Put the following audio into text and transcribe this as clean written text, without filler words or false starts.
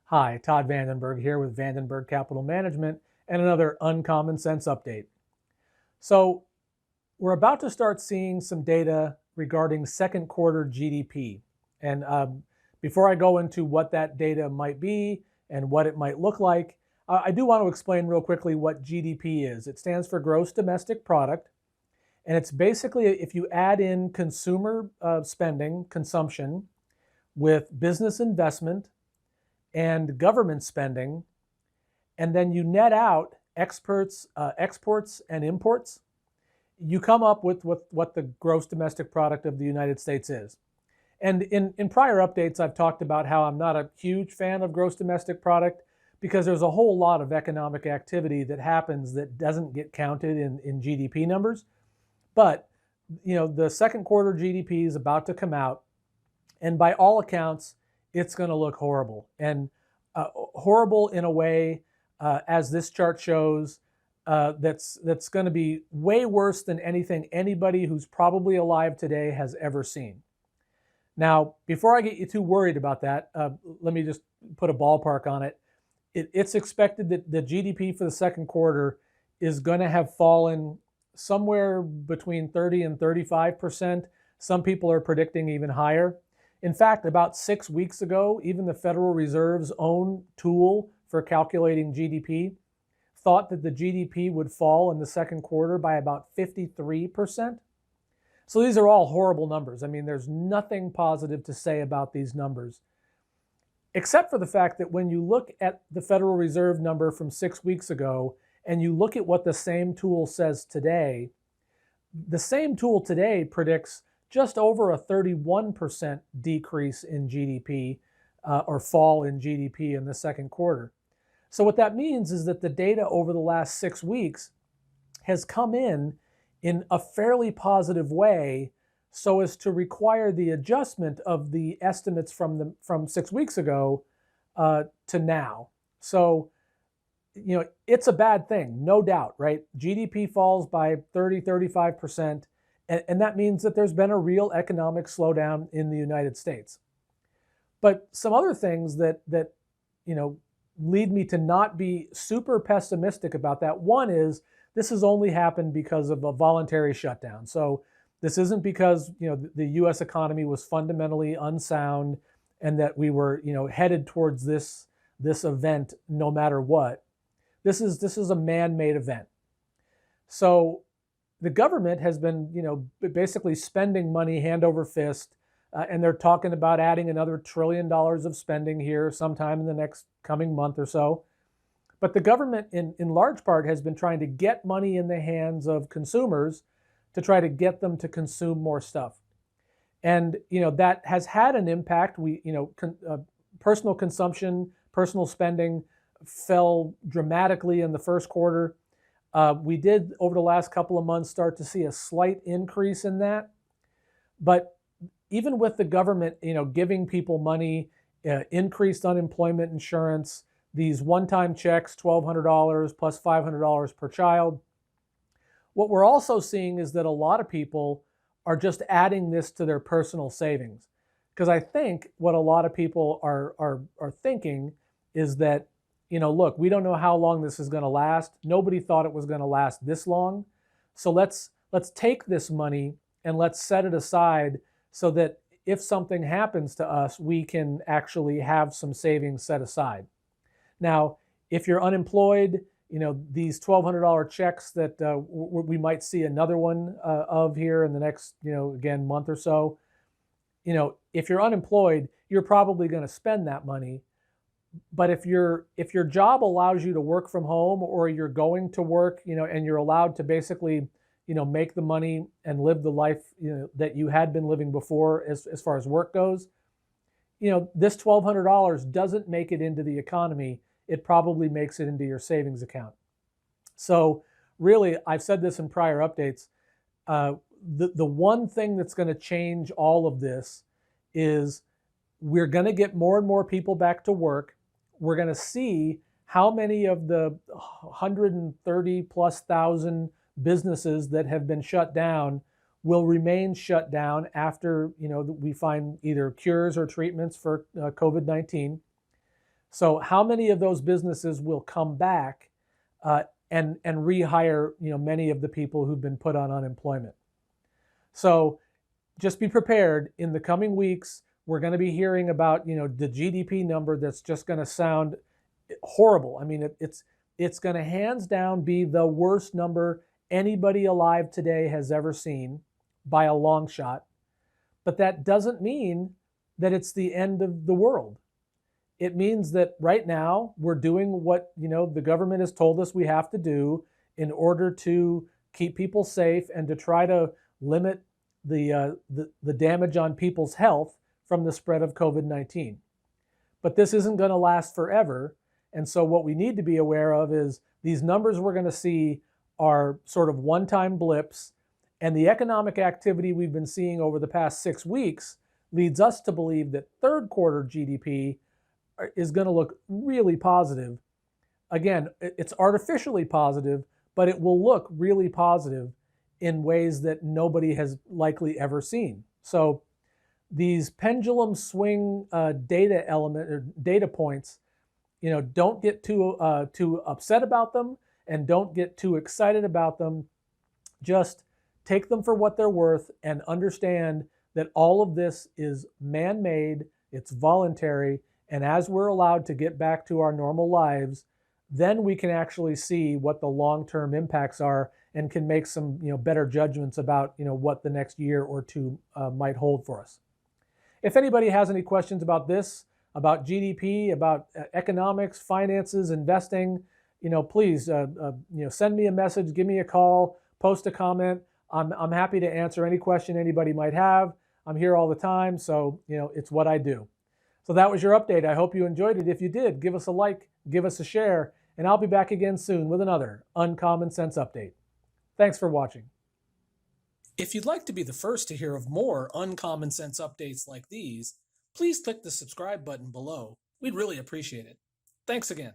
Hi, Todd VanDenburg here with VanDenburg Capital Management and another Uncommon Sense update. So, we're about to start seeing some data regarding second quarter GDP. And before I go into what that data might be and what it might look like, I do want to explain real quickly what GDP is. It stands for Gross Domestic Product. And it's basically if you add in consumer spending, consumption, with business investment, and government spending, and then you net out exports and imports, you come up with what the gross domestic product of the United States is. And in prior updates, I've talked about how I'm not a huge fan of gross domestic product because there's a whole lot of economic activity that happens that doesn't get counted in GDP numbers. But the second quarter GDP is about to come out, and by all accounts, it's going to look horrible. And horrible in a way, as this chart shows, that's going to be way worse than anything anybody who's probably alive today has ever seen. Now, before I get you too worried about that, let me just put a ballpark on it. It's expected that the GDP for the second quarter is going to have fallen somewhere between 30 and 35%. Some people are predicting even higher. In fact, about 6 weeks ago, even the Federal Reserve's own tool for calculating GDP thought that the GDP would fall in the second quarter by about 53%. So these are all horrible numbers. I mean, there's nothing positive to say about these numbers, except for the fact that when you look at the Federal Reserve number from 6 weeks ago and you look at what the same tool says today, the same tool today predicts just over a 31% decrease in GDP or fall in GDP in the second quarter. So what that means is that the data over the last 6 weeks has come in a fairly positive way so as to require the adjustment of the estimates from 6 weeks ago to now. So, it's a bad thing, no doubt, right? GDP falls by 30, 35%. And that means that there's been a real economic slowdown in the United States. But some other things that lead me to not be super pessimistic about that. One is this has only happened because of a voluntary shutdown. So this isn't because the U.S. economy was fundamentally unsound and that we were headed towards this event no matter what. This is a man-made event. So the government has been, basically spending money hand over fist, and they're talking about adding another $1 trillion of spending here sometime in the next coming month or so. But the government, in large part, has been trying to get money in the hands of consumers to try to get them to consume more stuff. And, that has had an impact. Personal consumption, personal spending fell dramatically in the first quarter. We did, over the last couple of months, start to see a slight increase in that. But even with the government, giving people money, increased unemployment insurance, these one-time checks, $1,200 plus $500 per child, what we're also seeing is that a lot of people are just adding this to their personal savings. Because I think what a lot of people are thinking is that, look, we don't know how long this is going to last. Nobody thought it was going to last this long. So let's take this money and let's set it aside so that if something happens to us, we can actually have some savings set aside. Now, if you're unemployed, these $1,200 checks that we might see another one of here in the next, again, month or so. If you're unemployed, you're probably going to spend that money. But if your job allows you to work from home, or you're going to work, and you're allowed to basically, make the money and live the life, that you had been living before as far as work goes, this $1,200 doesn't make it into the economy. It probably makes it into your savings account. So really, I've said this in prior updates, the one thing that's going to change all of this is we're going to get more and more people back to work. We're going to see how many of the 130 plus thousand businesses that have been shut down will remain shut down after we find either cures or treatments for COVID-19. So how many of those businesses will come back and rehire, many of the people who've been put on unemployment? So just be prepared. In the coming weeks, we're going to be hearing about, the GDP number that's just going to sound horrible. I mean, it's going to hands down be the worst number anybody alive today has ever seen by a long shot. But that doesn't mean that it's the end of the world. It means that right now we're doing what, the government has told us we have to do in order to keep people safe and to try to limit the damage on people's health from the spread of COVID-19. But this isn't going to last forever. And so what we need to be aware of is these numbers we're going to see are sort of one-time blips, and the economic activity we've been seeing over the past 6 weeks leads us to believe that third quarter GDP is going to look really positive. Again, it's artificially positive, but it will look really positive in ways that nobody has likely ever seen. So these pendulum swing data points, don't get too upset about them and don't get too excited about them. Just take them for what they're worth and understand that all of this is man-made, it's voluntary, and as we're allowed to get back to our normal lives, then we can actually see what the long-term impacts are and can make some better judgments about what the next year or two might hold for us. If anybody has any questions about this, about GDP, about economics, finances, investing, please send me a message, give me a call, post a comment. I'm happy to answer any question anybody might have. I'm here all the time, so it's what I do. So that was your update. I hope you enjoyed it. If you did, give us a like, give us a share, and I'll be back again soon with another Uncommon Sense update. Thanks for watching. If you'd like to be the first to hear of more Uncommon Sense updates like these, please click the subscribe button below. We'd really appreciate it. Thanks again.